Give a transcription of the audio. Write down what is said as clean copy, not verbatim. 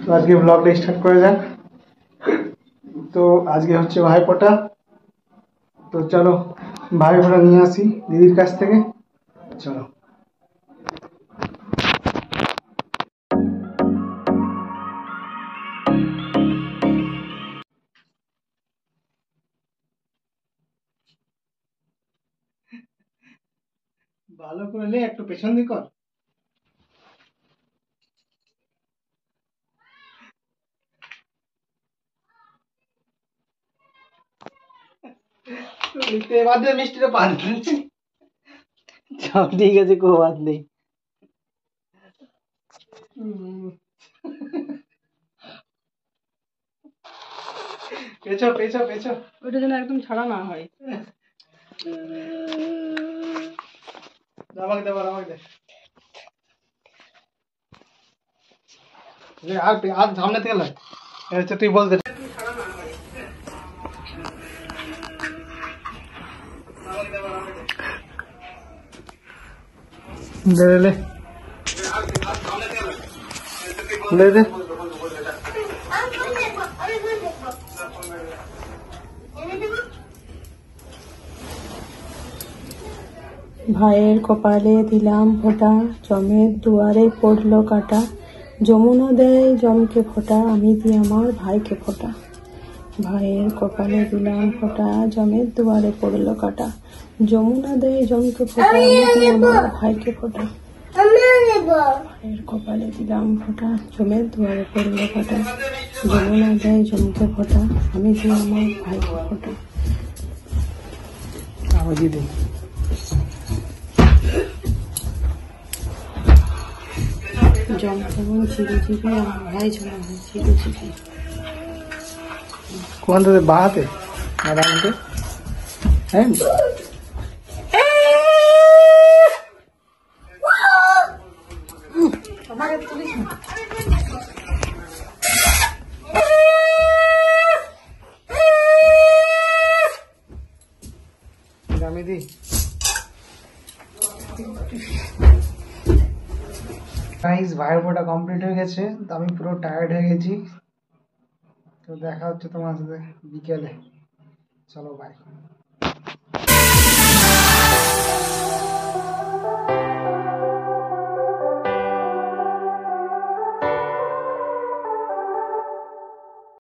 তো আজকে ব্লগটা স্টার্ট করা যাক। তো আজকে হচ্ছে ভাইফোঁটা। তো চলো ভাইফোঁটা নিয়ে আসি দিদির কাছ থেকে। চলো। ভালো করে লে, একটু পেছন দিক কর। এবার মিষ্টিটা পান। সব ঠিক আছে, কোনো বাদ নেই। পেছো পেছো পেছো, ওইটা যেন একদম ছাড়া না হয়। আমাকে দে, আমাকে দে। আর আর সামনে থেকে লাই, হচ্ছে তুই বলতে। দে দে দে দে। ভাইয়ের কপালে দিলাম ফোঁটা, জমের দুয়ারে পড়লো কাটা। যমুনা দেয় জমকে ফোঁটা, আমি দিই আমার ভাইকে ফোঁটা। ভাইয়ের কপালে দিলাম ফোঁটা, জমের দুয়ারে পড়লো কাটা। যমুনা দেয় জমকে ফোঁটা, আমি দিই আমার ভাইকে ফোঁটা। ভাইয়ের কপালে দিলাম ফোঁটা, জমের দুয়ারে পড়লো কাটা। যমুনা দেয় জমকে ফোঁটা, আমি দিই আমার ভাইকে ফোঁটা। জম যেমন চিরজীবী, আমার ভাই যেমন চিরজীবী। কোন থেকে বাহাতে না ডানতে? হ্যাঁ, জামিদি। গাইস, ভাইফোঁটা কমপ্লিট হয়ে গেছে। তো আমি পুরো টায়ার্ড হয়ে গেছি। তো দেখা হচ্ছে তোমার সাথে বিকেলে। চলো বাই।